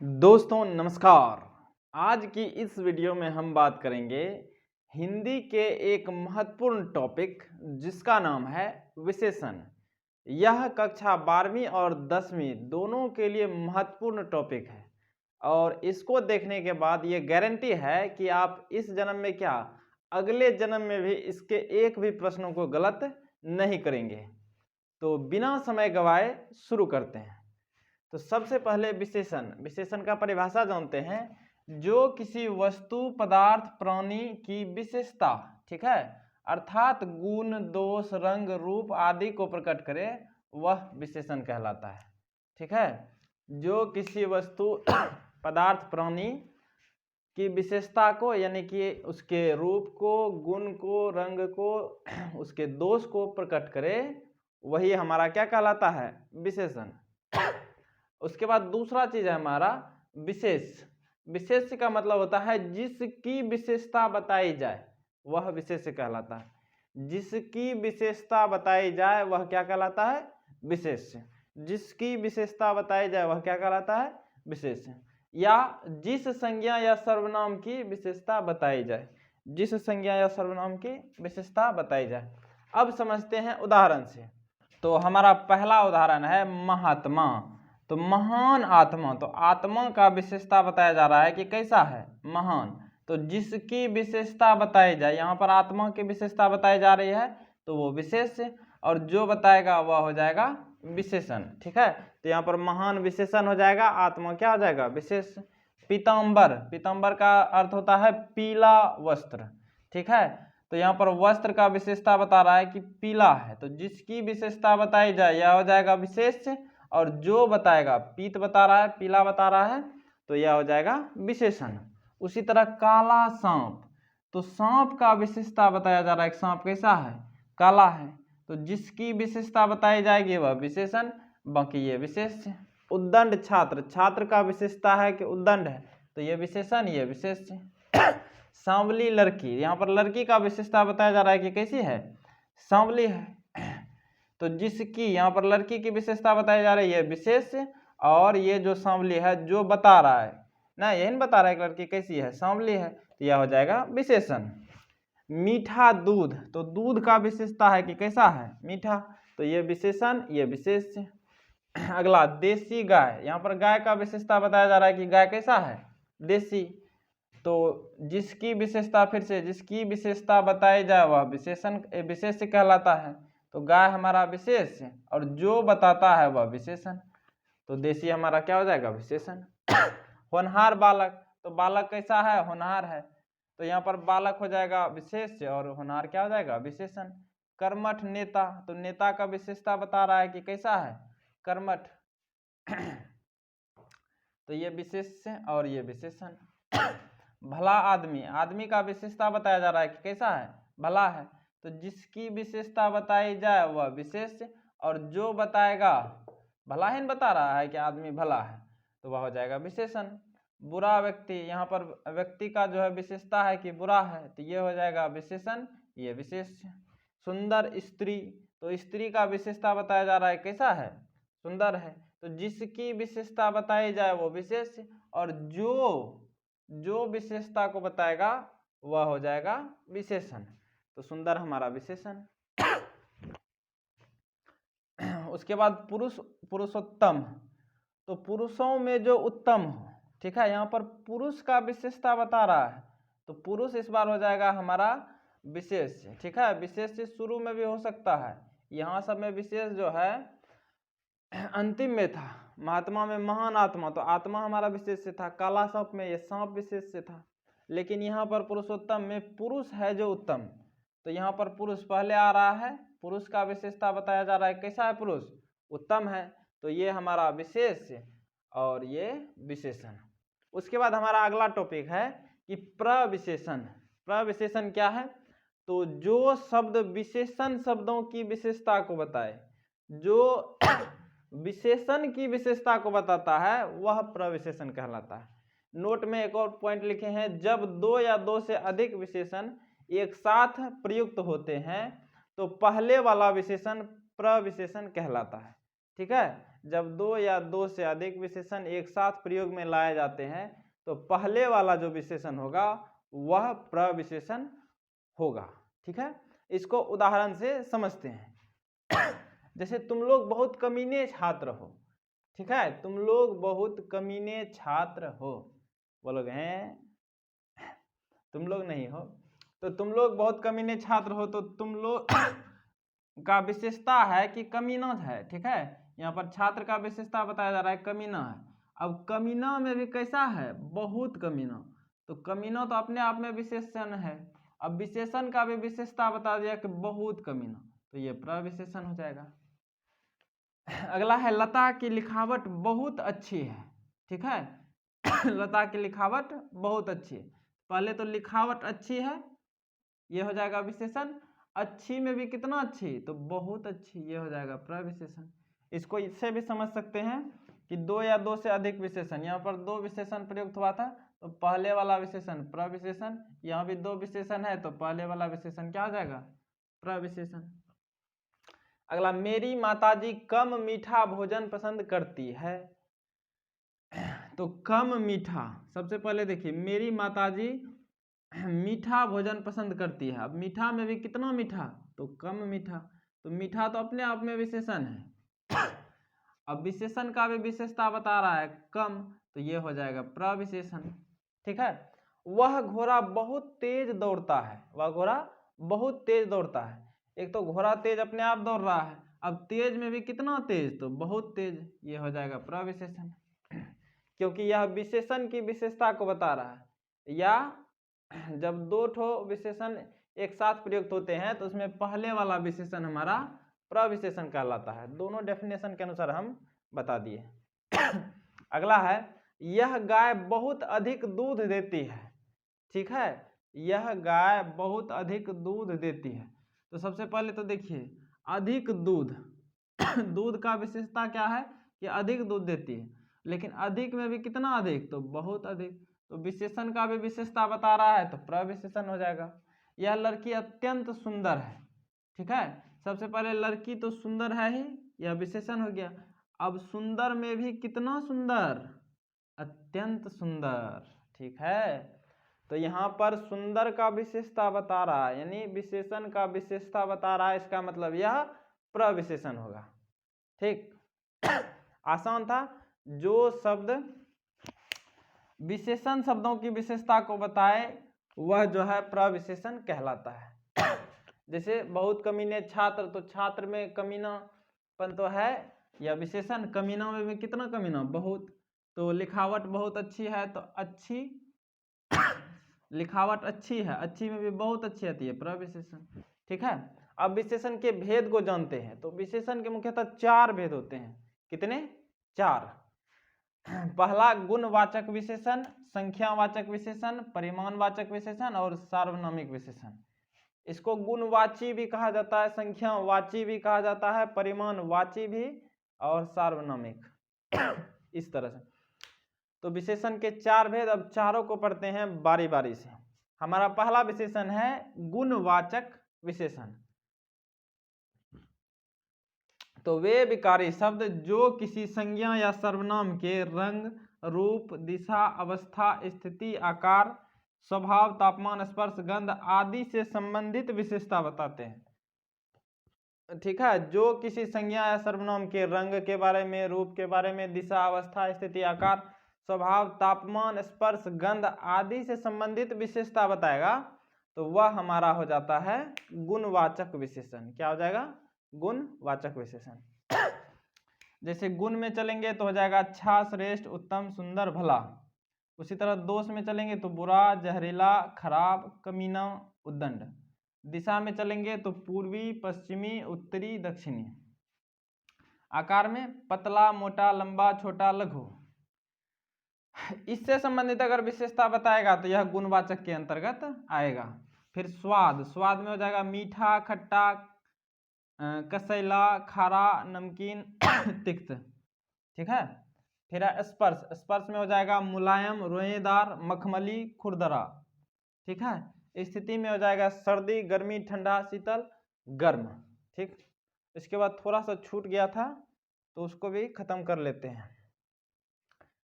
दोस्तों नमस्कार। आज की इस वीडियो में हम बात करेंगे हिंदी के एक महत्वपूर्ण टॉपिक जिसका नाम है विशेषण। यह कक्षा 12वीं और 10वीं दोनों के लिए महत्वपूर्ण टॉपिक है और इसको देखने के बाद ये गारंटी है कि आप इस जन्म में क्या अगले जन्म में भी इसके एक भी प्रश्नों को गलत नहीं करेंगे। तो बिना समय गवाए शुरू करते हैं। तो सबसे पहले विशेषण का परिभाषा जानते हैं। जो किसी वस्तु पदार्थ प्राणी की विशेषता, ठीक है, अर्थात गुण दोष रंग रूप आदि को प्रकट करे वह विशेषण कहलाता है। ठीक है, जो किसी वस्तु पदार्थ प्राणी की विशेषता को यानी कि उसके रूप को गुण को रंग को उसके दोष को प्रकट करे वही हमारा क्या कहलाता है, विशेषण। उसके बाद दूसरा चीज है हमारा विशेष। विशेष का मतलब होता है जिसकी विशेषता बताई जाए वह विशेष कहलाता है। जिसकी विशेषता बताई जाए वह क्या कहलाता है, विशेष। जिसकी विशेषता बताई जाए वह क्या कहलाता है, विशेष। या जिस संज्ञा या सर्वनाम की विशेषता बताई जाए, जिस संज्ञा या सर्वनाम की विशेषता बताई जाए। अब समझते हैं उदाहरण से। तो हमारा पहला उदाहरण है महात्मा। तो महान आत्मा, तो आत्मा का विशेषता बताया जा रहा है कि कैसा है, महान। तो जिसकी विशेषता बताई जाए, यहाँ पर आत्मा की विशेषता बताई जा रही है तो वो विशेष, और जो बताएगा वह हो जाएगा विशेषण। ठीक है, तो यहाँ पर महान विशेषण हो जाएगा, आत्मा क्या हो जाएगा, विशेष। पीताम्बर, पीताम्बर का अर्थ होता है पीला वस्त्र। ठीक है, तो यहाँ पर वस्त्र का विशेषता बता रहा है कि पीला है, तो जिसकी विशेषता बताई जाए यह हो जाएगा विशेष, और जो बताएगा, पीत बता रहा है पीला बता रहा है तो यह हो जाएगा विशेषण। उसी तरह काला सांप, तो सांप का विशेषता बताया जा रहा है कि सांप कैसा है, काला है, तो जिसकी विशेषता बताई जाएगी वह विशेषण, बाकी ये विशेष। उद्दंड छात्र, छात्र का विशेषता है कि उद्दंड है तो ये विशेषण, ये विशेष। सांवली लड़की, यहाँ पर लड़की का विशेषता बताया जा रहा है कि कैसी है, सांवली है, तो जिसकी यहाँ पर लड़की की विशेषता बताई जा रही है विशेष, और ये जो सांवली है जो बता रहा है ना, यही नहीं बता रहा है कि लड़की कैसी है, सांवली है, तो यह हो जाएगा विशेषण। मीठा दूध, तो दूध का विशेषता है कि कैसा है, मीठा, तो ये विशेषण, ये विशेष। अगला देसी गाय, यहाँ पर गाय का विशेषता बताया जा रहा है कि गाय कैसा है, देसी, तो जिसकी विशेषता, फिर से जिसकी विशेषता बताई जाए वह विशेषण, विशेष कहलाता है, तो गाय हमारा विशेष और जो बताता है वह विशेषण, तो देसी हमारा क्या हो जाएगा, विशेषण। होनहार बालक, तो बालक कैसा है, होनहार है, तो यहाँ पर बालक हो जाएगा विशेष और होनहार क्या हो जाएगा, विशेषण। कर्मठ नेता, तो नेता का विशेषता बता रहा है कि कैसा है, कर्मठ, तो ये विशेष और ये विशेषण। भला आदमी, आदमी का विशेषता बताया जा रहा है कि कैसा है, भला है, तो जिसकी विशेषता बताई जाए वह विशेष, और जो बताएगा, भला ही बता रहा है कि आदमी भला है तो वह हो जाएगा विशेषण। बुरा व्यक्ति, यहाँ पर व्यक्ति का जो है विशेषता है कि बुरा है तो ये हो जाएगा विशेषण, ये विशेष। सुंदर स्त्री, तो स्त्री का विशेषता बताया जा रहा है कैसा है, सुंदर है, तो जिसकी विशेषता बताई जाए वो विशेष, और जो विशेषता को बताएगा वह हो जाएगा विशेषण, तो सुंदर हमारा विशेषण। उसके बाद पुरुषोत्तम, तो पुरुषों में जो उत्तम हो, ठीक है, यहाँ पर पुरुष का विशेषता बता रहा है तो पुरुष इस बार हो जाएगा हमारा विशेष। ठीक है, विशेष शुरू में भी हो सकता है, यहाँ सब में विशेष जो है अंतिम में था। महात्मा में महान आत्मा, तो आत्मा हमारा विशेष से था, काला सांप में ये सांप विशेष से था, लेकिन यहाँ पर पुरुषोत्तम में पुरुष है जो उत्तम, तो यहाँ पर पुरुष पहले आ रहा है, पुरुष का विशेषता बताया जा रहा है कैसा है, पुरुष उत्तम है, तो ये हमारा विशेष और ये विशेषण। उसके बाद हमारा अगला टॉपिक है कि प्रविशेषण। प्रविशेषण क्या है, तो जो शब्द विशेषण शब्दों की विशेषता को बताए, जो विशेषण की विशेषता को बताता है वह प्रविशेषण कहलाता है। नोट में एक और पॉइंट लिखे हैं, जब दो या दो से अधिक विशेषण एक साथ प्रयुक्त होते हैं तो पहले वाला विशेषण प्रविशेषण कहलाता है। ठीक है, जब दो या दो से अधिक विशेषण एक साथ प्रयोग में लाए जाते हैं तो पहले वाला जो विशेषण होगा वह प्रविशेषण होगा। ठीक है, इसको उदाहरण से समझते हैं। जैसे तुम लोग बहुत कमीने छात्र हो। ठीक है, तुम लोग बहुत कमीने छात्र हो, बोलोगे हैं तुम लोग नहीं हो, तो तुम लोग बहुत कमीने छात्र हो, तो तुम लोग का विशेषता है कि कमीना है। ठीक है, यहाँ पर छात्र का विशेषता बताया जा रहा है कमीना है। अब कमीना में भी कैसा है, बहुत कमीना, तो कमीना तो अपने आप में विशेषण है। अब विशेषण का भी विशेषता बता दिया कि बहुत कमीना, तो ये प्रविशेषण हो जाएगा। अगला है लता की लिखावट बहुत अच्छी है। ठीक है, लता की लिखावट बहुत अच्छी है, पहले तो लिखावट अच्छी है, ये हो जाएगा विशेषण। अच्छी में भी कितना अच्छी, तो बहुत अच्छी, ये हो जाएगा प्रविशेषण। इसको इससे भी समझ सकते हैं कि दो या दो से अधिक विशेषण, यहाँ पर दो विशेषण प्रयुक्त हुआ था तो पहले वाला विशेषण प्रविशेषण, यहाँ भी दो विशेषण है तो पहले वाला विशेषण क्या हो जाएगा, प्रविशेषण। अगला, मेरी माताजी कम मीठा भोजन पसंद करती है। तो कम मीठा, सबसे पहले देखिए मेरी माताजी मीठा भोजन पसंद करती है। अब मीठा में भी कितना मीठा, तो कम मीठा, तो मीठा तो अपने आप में विशेषण है। अब विशेषण का भी विशेषता बता रहा है कम, तो ये हो जाएगा प्रविशेषण। ठीक है, वह घोड़ा बहुत तेज दौड़ता है, वह घोड़ा बहुत तेज दौड़ता है। एक तो घोड़ा तेज अपने आप दौड़ रहा है, अब तेज में भी कितना तेज, तो बहुत तेज, ये हो जाएगा प्रविशेषण, क्योंकि यह विशेषण की विशेषता को बता रहा है। या जब दो ठो विशेषण एक साथ प्रयुक्त होते हैं तो उसमें पहले वाला विशेषण हमारा प्रविशेषण कहलाता है। दोनों डेफिनेशन के अनुसार हम बता दिए। अगला है, यह गाय बहुत अधिक दूध देती है। ठीक है, यह गाय बहुत अधिक दूध देती है, तो सबसे पहले तो देखिए अधिक दूध दूध का विशेषता क्या है कि अधिक दूध देती है, लेकिन अधिक में भी कितना अधिक, तो बहुत अधिक, तो विशेषण का भी विशेषता बता रहा है तो प्रविशेषण हो जाएगा। यह लड़की अत्यंत सुंदर है। ठीक है, सबसे पहले लड़की तो सुंदर है ही, यह विशेषण हो गया। अब सुंदर में भी कितना सुंदर, अत्यंत सुंदर। ठीक है, तो यहाँ पर सुंदर का विशेषता बता रहा है, यानी विशेषण का विशेषता बता रहा है, इसका मतलब यह प्रविशेषण होगा। ठीक, आसान था। जो शब्द विशेषण शब्दों की विशेषता को बताए वह जो है प्रविशेषण कहलाता है। जैसे बहुत कमीने छात्र, तो छात्र में कमीनापन तो है, या विशेषण कमीना में भी कितना कमीना, बहुत, तो लिखावट बहुत अच्छी है, तो अच्छी लिखावट अच्छी है, अच्छी में भी बहुत अच्छी आती है, प्रविशेषण। ठीक है, अब विशेषण के भेद को जानते हैं। तो विशेषण के मुख्यतः चार भेद होते हैं। कितने, चार। पहला गुणवाचक विशेषण, संख्यावाचक विशेषण, परिमाणवाचक विशेषण और सार्वनामिक विशेषण। इसको गुणवाची भी कहा जाता है, संख्यावाची भी कहा जाता है, परिमाणवाची भी और सार्वनामिक, इस तरह से। तो विशेषण के चार भेद, अब चारों को पढ़ते हैं बारी बारी से। हमारा पहला विशेषण है गुणवाचक विशेषण। तो वे विकारी शब्द जो किसी संज्ञा या सर्वनाम के रंग, रूप, दिशा, अवस्था, स्थिति, आकार, स्वभाव, तापमान, स्पर्श, गंध आदि से संबंधित विशेषता बताते हैं। ठीक है, जो किसी संज्ञा या सर्वनाम के रंग के बारे में, रूप के बारे में, दिशा, अवस्था, स्थिति, आकार, स्वभाव, तापमान, स्पर्श, गंध आदि से संबंधित विशेषता बताएगा तो वह हमारा हो जाता है गुणवाचक विशेषण। क्या हो जाएगा, गुणवाचक विशेषण। जैसे गुण में चलेंगे तो हो जाएगा अच्छा, श्रेष्ठ, उत्तम, सुंदर, भला। उसी तरह दोष में चलेंगे तो बुरा, जहरीला, खराब, कमीना, उद्दंड। दिशा में चलेंगे तो पूर्वी, पश्चिमी, उत्तरी, दक्षिणी। आकार में पतला, मोटा, लंबा, छोटा, लघु। इससे संबंधित अगर विशेषता बताएगा तो यह गुणवाचक के अंतर्गत आएगा। फिर स्वाद, स्वाद में हो जाएगा मीठा, खट्टा, कसैला, खारा, नमकीन, तिक्त। ठीक है, फिर स्पर्श, स्पर्श में हो जाएगा मुलायम, रोएदार, मखमली, खुरदरा। ठीक है, स्थिति में हो जाएगा सर्दी, गर्मी, ठंडा, शीतल, गर्म। ठीक, इसके बाद थोड़ा सा छूट गया था, तो उसको भी खत्म कर लेते हैं।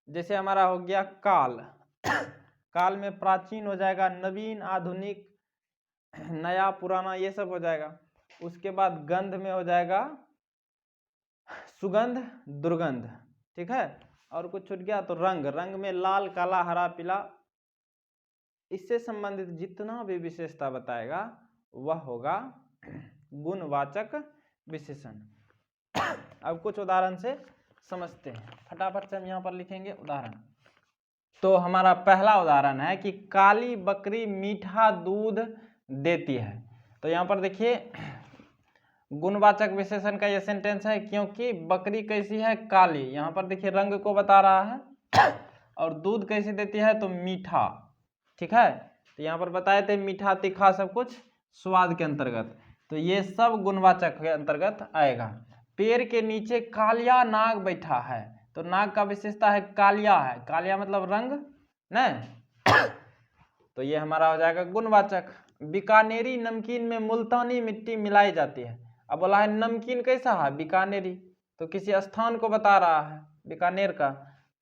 जैसे हमारा हो गया काल, काल में प्राचीन हो जाएगा, नवीन, आधुनिक, नया, पुराना, ये सब हो जाएगा। उसके बाद गंध में हो जाएगा सुगंध, दुर्गंध, ठीक है। और कुछ छूट गया तो रंग, रंग में लाल, काला, हरा, पीला। इससे संबंधित जितना भी विशेषता बताएगा वह होगा गुणवाचक विशेषण। अब कुछ उदाहरण से समझते हैं, फटाफट से हम यहाँ पर लिखेंगे उदाहरण। तो हमारा पहला उदाहरण है कि काली बकरी मीठा दूध देती है। तो यहाँ पर देखिए गुणवाचक विशेषण का ये सेंटेंस है, क्योंकि बकरी कैसी है, काली। यहाँ पर देखिए रंग को बता रहा है, और दूध कैसे देती है, तो मीठा, ठीक है। तो यहाँ पर बताए थे मीठा, तीखा, सब कुछ स्वाद के अंतर्गत, तो ये सब गुणवाचक के अंतर्गत आएगा। पेड़ के नीचे कालिया नाग बैठा है, तो नाग का विशेषता है कालिया है, कालिया मतलब रंग न, तो ये हमारा हो जाएगा गुणवाचक। बीकानेरी नमकीन में मुल्तानी मिट्टी मिलाई जाती है। अब बोला है नमकीन कैसा है, बीकानेरी, तो किसी स्थान को बता रहा है बीकानेर का,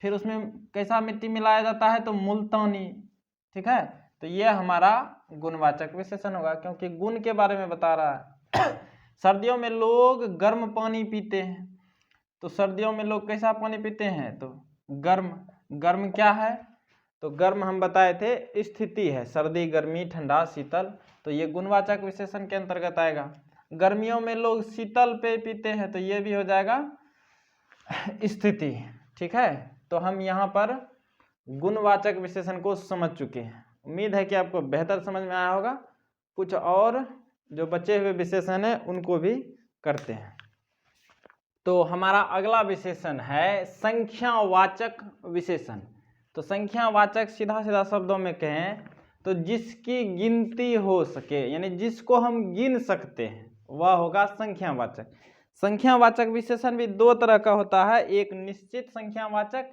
फिर उसमें कैसा मिट्टी मिलाया जाता है, तो मुल्तानी, ठीक है। तो ये हमारा गुणवाचक विशेषण होगा, क्योंकि गुण के बारे में बता रहा है। सर्दियों में लोग गर्म पानी पीते हैं, तो सर्दियों में लोग कैसा पानी पीते हैं, तो गर्म। गर्म क्या है, तो गर्म हम बताए थे स्थिति है, सर्दी, गर्मी, ठंडा, शीतल, तो ये गुणवाचक विशेषण के अंतर्गत आएगा। गर्मियों में लोग शीतल पेय पीते हैं, तो ये भी हो जाएगा स्थिति, ठीक है। तो हम यहाँ पर गुणवाचक विशेषण को समझ चुके हैं। उम्मीद है कि आपको बेहतर समझ में आया होगा। कुछ और जो बचे हुए विशेषण हैं उनको भी करते हैं। तो हमारा अगला विशेषण है संख्यावाचक विशेषण। तो संख्यावाचक सीधा सीधा शब्दों में कहें तो जिसकी गिनती हो सके, यानी जिसको हम गिन सकते हैं, वह होगा संख्यावाचक। संख्यावाचक विशेषण भी दो तरह का होता है, एक निश्चित संख्यावाचक,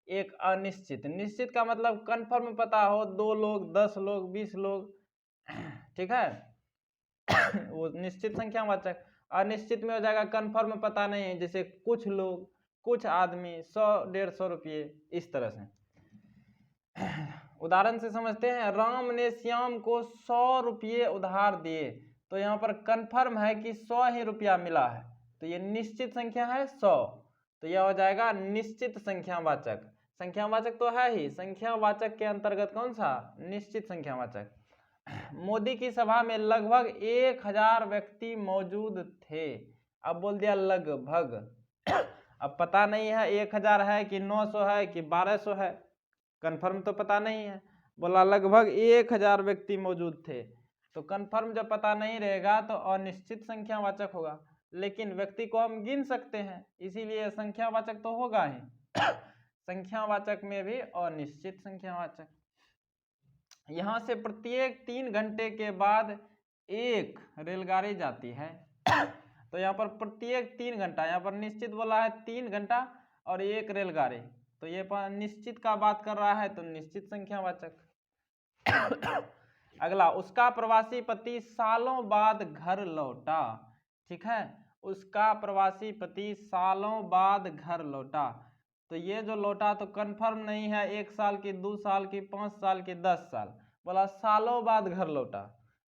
एक अनिश्चित। निश्चित का मतलब कंफर्म पता हो, 2 लोग, 10 लोग, 20 लोग, ठीक है, वो निश्चित संख्यावाचक। अनिश्चित में हो जाएगा कंफर्म पता नहीं है, जैसे कुछ लोग, कुछ आदमी, 100-150 रुपये, इस तरह से। उदाहरण से समझते हैं, राम ने श्याम को 100 रुपये उधार दिए, तो यहाँ पर कंफर्म है कि 100 ही रुपया मिला है, तो ये निश्चित संख्या है 100, तो यह हो जाएगा निश्चित संख्यावाचक। संख्यावाचक तो है ही, संख्यावाचक के अंतर्गत कौन सा, निश्चित संख्यावाचक। मोदी की सभा में लगभग 1000 व्यक्ति मौजूद थे। अब बोल दिया लगभग, अब पता नहीं है 1000 है कि 900 है कि 1200 है, कंफर्म तो पता नहीं है। बोला लगभग 1000 व्यक्ति मौजूद थे, तो कंफर्म जब पता नहीं रहेगा तो अनिश्चित संख्यावाचक होगा, लेकिन व्यक्ति को हम गिन सकते हैं, इसीलिए संख्यावाचक तो होगा ही। संख्यावाचक में भी अनिश्चित संख्यावाचक। यहाँ से प्रत्येक 3 घंटे के बाद एक रेलगाड़ी जाती है, तो यहाँ पर प्रत्येक 3 घंटा, यहाँ पर निश्चित बोला है 3 घंटा और एक रेलगाड़ी, तो ये पर निश्चित का बात कर रहा है, तो निश्चित संख्यावाचक। अगला, उसका प्रवासी पति सालों बाद घर लौटा, ठीक है, उसका प्रवासी पति सालों बाद घर लौटा, तो ये जो लौटा तो कंफर्म नहीं है 1 साल की, 2 साल की, 5 साल की, 10 साल, बोला सालों बाद घर लौटा,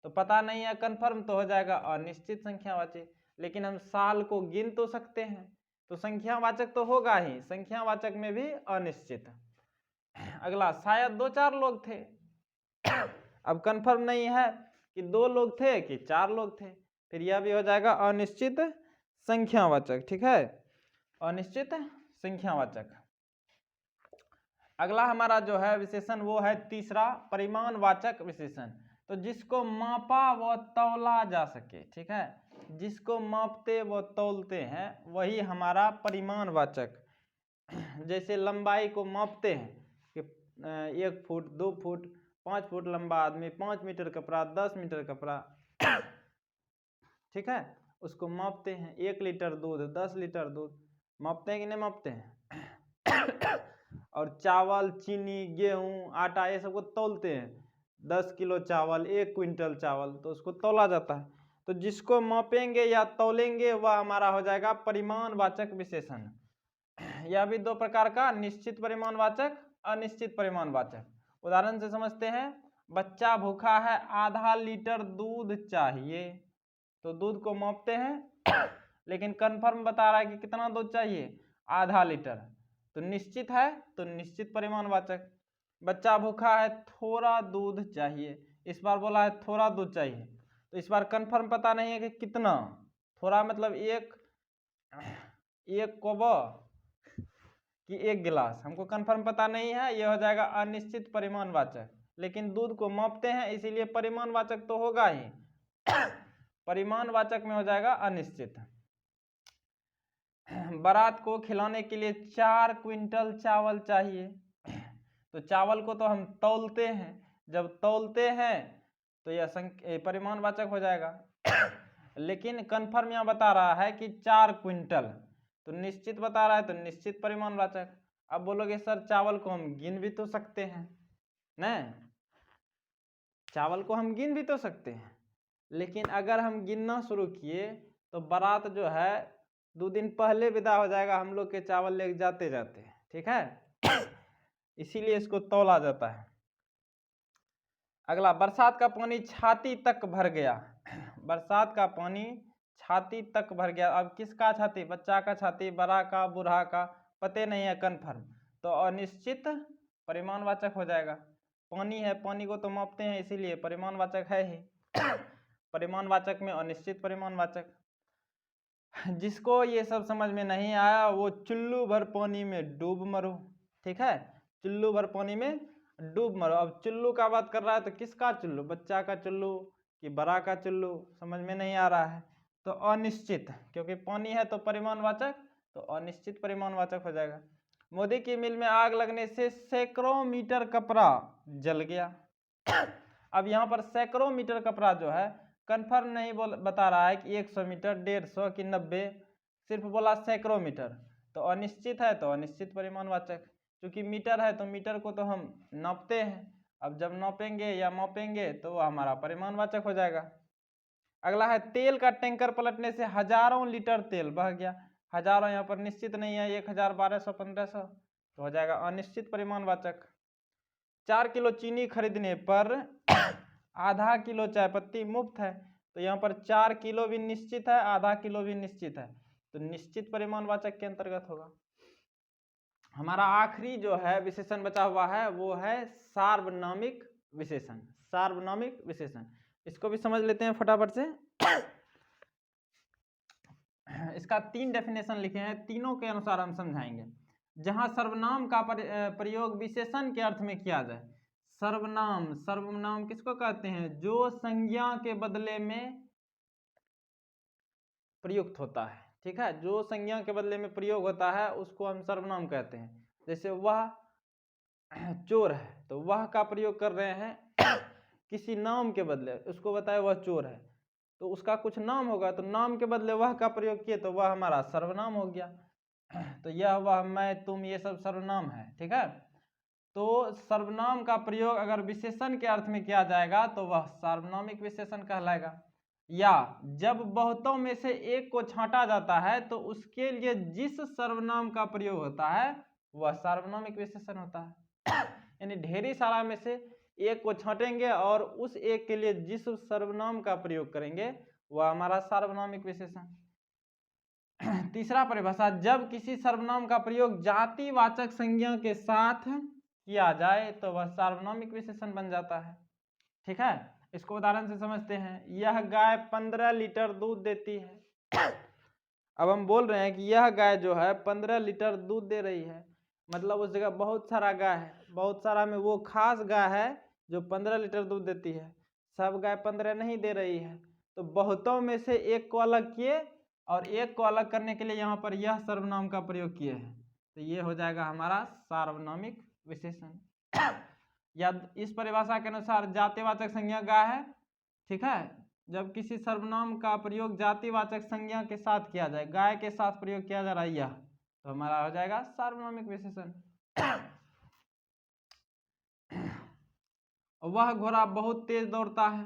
तो पता नहीं है, कंफर्म तो हो जाएगा अनिश्चित संख्यावाचक। लेकिन हम साल को गिन तो सकते हैं, तो संख्यावाचक तो होगा ही, संख्यावाचक में भी अनिश्चित। अगला, शायद 2-4 लोग थे, अब कंफर्म नहीं है कि 2 लोग थे कि 4 लोग थे, फिर यह भी हो जाएगा अनिश्चित संख्यावाचक, ठीक है, अनिश्चित संख्यावाचक। अगला हमारा जो है विशेषण वो है तीसरा, परिमाणवाचक विशेषण। तो जिसको मापा व तौला जा सके, ठीक है, जिसको मापते व तौलते हैं वही हमारा परिमाणवाचक। जैसे लंबाई को मापते हैं कि 1 फुट, 2 फुट, 5 फुट लंबा आदमी, 5 मीटर कपड़ा, 10 मीटर कपड़ा, ठीक है, उसको मापते हैं। 1 लीटर दूध, 10 लीटर दूध, मापते हैं कि नहीं मापते हैं। और चावल, चीनी, गेहूं, आटा, ये सबको तौलते हैं। 10 किलो चावल, 1 क्विंटल चावल, तो उसको तौला जाता है। तो जिसको मापेंगे या तौलेंगे वह हमारा हो जाएगा परिमाणवाचक विशेषण। यह भी दो प्रकार का, निश्चित परिमाणवाचक, अनिश्चित परिमाणवाचक। उदाहरण से समझते हैं। बच्चा भूखा है, आधा लीटर दूध चाहिए। तो दूध को मापते हैं लेकिन कंफर्म बता रहा है कि कितना दूध चाहिए, आधा लीटर। तो निश्चित है तो निश्चित परिमाणवाचक। बच्चा भूखा है, थोड़ा दूध चाहिए। इस बार बोला है थोड़ा दूध चाहिए, तो इस बार कंफर्म पता नहीं है कि कितना। थोड़ा मतलब एक कोबा कि एक गिलास, हमको कंफर्म पता नहीं है, यह हो जाएगा अनिश्चित परिमाणवाचक। लेकिन दूध को मापते हैं इसीलिए परिमाणवाचक तो होगा ही। परिमाणवाचक में हो जाएगा अनिश्चित। बारात को खिलाने के लिए 4 क्विंटल चावल चाहिए। तो चावल को तो हम तौलते हैं, जब तौलते हैं तो यह परिमाणवाचक हो जाएगा। लेकिन कंफर्म यहाँ बता रहा है कि 4 क्विंटल, तो निश्चित बता रहा है तो निश्चित परिमाणवाचक। अब बोलोगे सर चावल को हम गिन भी तो सकते हैं ना, चावल को हम गिन भी तो सकते हैं, लेकिन अगर हम गिनना शुरू किए तो बारात जो है 2 दिन पहले विदा हो जाएगा हम लोग के चावल ले जाते जाते, ठीक है। इसीलिए इसको तौला जाता है। अगला, बरसात का पानी छाती तक भर गया। बरसात का पानी छाती तक भर गया। अब किसका छाती, बच्चा का छाती, बड़ा का, बूढ़ा का, पते नहीं है कंफर्म, तो अनिश्चित परिमाणवाचक हो जाएगा। पानी है, पानी को तो मापते हैं इसीलिए परिमाणवाचक है ही। परिमाणवाचक में अनिश्चित परिमाणवाचक। जिसको ये सब समझ में नहीं आया वो चुल्लू भर पानी में डूब मरो, ठीक है। चुल्लू भर पानी में डूब मरो। अब चुल्लू का बात कर रहा है तो किसका चुल्लू, बच्चा का चुल्लू कि बड़ा का चुल्लू, समझ में नहीं आ रहा है। तो अनिश्चित, क्योंकि पानी है तो परिमाणवाचक, तो अनिश्चित परिमाणवाचक हो जाएगा। मोदी की मिल में आग लगने से सैकड़ों मीटर कपड़ा जल गया। अब यहाँ पर सैकड़ों मीटर कपड़ा जो है कंफर्म नहीं बता रहा है कि 100 मीटर, 150 कि 90, सिर्फ बोला सैकड़ों मीटर, तो अनिश्चित है तो अनिश्चित परिमाणवाचक। क्योंकि मीटर है तो मीटर को तो हम नापते हैं, अब जब नापेंगे या मापेंगे तो वह हमारा परिमाणवाचक हो जाएगा। अगला है, तेल का टैंकर पलटने से हजारों लीटर तेल बह गया। हजारों यहाँ पर निश्चित नहीं है, 1000, 1200, 1500, तो हो जाएगा अनिश्चित परिमाणवाचक। 4 किलो चीनी खरीदने पर आधा किलो चाय पत्ती मुफ्त है। तो यहाँ पर 4 किलो भी निश्चित है, आधा किलो भी निश्चित है, तो निश्चित परिमाणवाचक के अंतर्गत होगा। हमारा आखिरी जो है विशेषण बचा हुआ है वो है सार्वनामिक विशेषण। सार्वनामिक विशेषण, इसको भी समझ लेते हैं फटाफट से। इसका 3 डेफिनेशन लिखे हैं, तीनों के अनुसार हम समझाएंगे। जहां सर्वनाम का प्रयोग विशेषण के अर्थ में किया जाए। सर्वनाम, सर्वनाम किसको कहते हैं, जो संज्ञा के बदले में प्रयुक्त होता है, ठीक है। जो संज्ञा के बदले में प्रयोग होता है उसको हम सर्वनाम कहते हैं। जैसे वह चोर है, तो वह का प्रयोग कर रहे हैं किसी नाम के बदले, उसको बताए वह चोर है, तो उसका कुछ नाम होगा, तो नाम के बदले वह का प्रयोग किए तो वह हमारा सर्वनाम हो गया। तो यह, वह, मैं, तुम, ये सब सर्वनाम है, ठीक है। तो सर्वनाम का प्रयोग अगर विशेषण के अर्थ में किया जाएगा तो वह सार्वनामिक विशेषण कहलाएगा। या जब बहुतों में से एक को छांटा जाता है तो उसके लिए जिस सर्वनाम का प्रयोग होता है वह सार्वनामिक विशेषण होता है। यानी ढेरी सारा में से एक को छांटेंगे और उस एक के लिए जिस सर्वनाम का प्रयोग करेंगे वह हमारा सार्वनामिक विशेषण। तीसरा परिभाषा, जब किसी सर्वनाम का प्रयोग जातिवाचक संज्ञा के साथ किया जाए तो वह सार्वनामिक विशेषण बन जाता है, ठीक है। इसको उदाहरण से समझते हैं। यह गाय 15 लीटर दूध देती है। अब हम बोल रहे हैं कि यह गाय जो है 15 लीटर दूध दे रही है, मतलब उस जगह बहुत सारा गाय है, बहुत सारा में वो खास गाय है जो 15 लीटर दूध देती है, सब गाय 15 नहीं दे रही है, तो बहुतों में से एक को अलग किए और एक को अलग करने के लिए यहाँ पर यह सर्वनाम का प्रयोग किए हैं, तो ये हो जाएगा हमारा सार्वनामिक विशेषण। या इस परिभाषा के अनुसार जातिवाचक संज्ञा गाय है, ठीक है। जब किसी सर्वनाम का प्रयोग जातिवाचक संज्ञा के साथ किया जाए, गाय के साथ प्रयोग किया जा रहा है यह, तो हमारा हो जाएगा सार्वनामिक विशेषण। वह घोड़ा बहुत तेज दौड़ता है,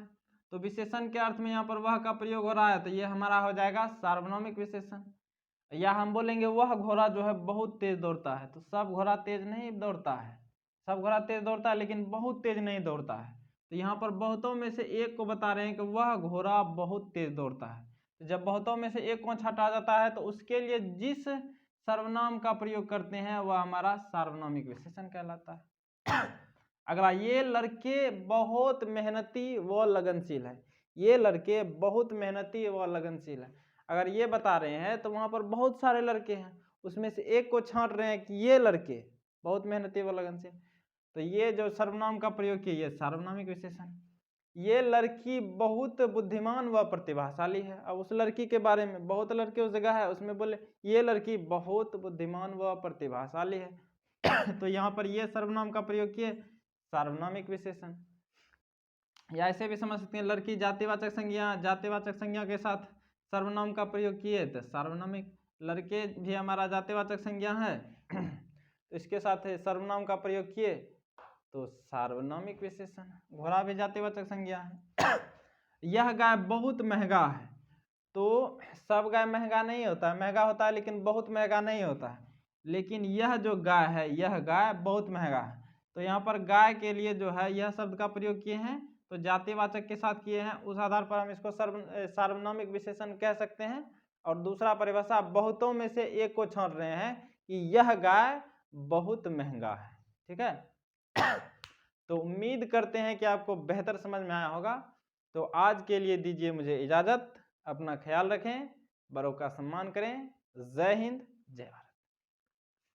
तो विशेषण के अर्थ में यहाँ पर वह का प्रयोग हो रहा है, तो ये हमारा हो जाएगा सार्वनामिक विशेषण। या हम बोलेंगे वह घोड़ा जो है बहुत तेज दौड़ता है, तो सब घोड़ा तेज नहीं दौड़ता है, सब घोड़ा तेज दौड़ता है लेकिन बहुत तेज नहीं दौड़ता है। तो यहाँ पर बहुतों में से एक को बता रहे हैं कि वह घोड़ा बहुत तेज दौड़ता है। तो जब बहुतों में से एक को हटा जाता है तो उसके लिए जिस सर्वनाम का प्रयोग करते हैं वह हमारा सार्वनामिक विशेषण कहलाता है। अगला, ये लड़के बहुत मेहनती व लगनशील है। ये लड़के बहुत मेहनती व लगनशील है। अगर ये बता रहे हैं तो वहां पर बहुत सारे लड़के हैं, उसमें से एक को छांट रहे हैं कि ये लड़के बहुत मेहनती व लगनशील, तो ये जो सर्वनाम का प्रयोग किया ये सार्वनामिक विशेषण। ये लड़की बहुत बुद्धिमान व प्रतिभाशाली है। अब उस लड़की के बारे में, बहुत लड़के उस जगह है, उसमें बोले ये लड़की बहुत बुद्धिमान व प्रतिभाशाली है। तो यहाँ पर ये सर्वनाम का प्रयोग किए सार्वनामिक विशेषण। या ऐसे भी समझ सकते हैं, लड़की जातिवाचक संज्ञा, जातिवाचक संज्ञा के साथ सर्वनाम का प्रयोग किए तो सार्वनामिक। लड़के भी हमारा जातिवाचक संज्ञा है, तो इसके साथ सर्वनाम का प्रयोग किए तो सार्वनामिक विशेषण। घोड़ा भी जातिवाचक संज्ञा है। यह गाय बहुत महंगा है, तो सब गाय महंगा नहीं होता है, महंगा होता है लेकिन बहुत महंगा नहीं होता है। लेकिन यह जो गाय है यह गाय बहुत महंगा है, तो यहाँ पर गाय के लिए जो है यह शब्द का प्रयोग किए हैं, तो जातिवाचक के साथ किए हैं, उस आधार पर हम इसको सार्वनामिक विशेषण कह सकते हैं। और दूसरा परिभाषा, बहुतों में से एक को छांट रहे हैं कि यह गाय बहुत महंगा है। ठीक है। तो उम्मीद करते हैं कि आपको बेहतर समझ में आया होगा। तो आज के लिए दीजिए मुझे इजाजत। अपना ख्याल रखें, बड़ों का सम्मान करें। जय हिंद, जय भारत।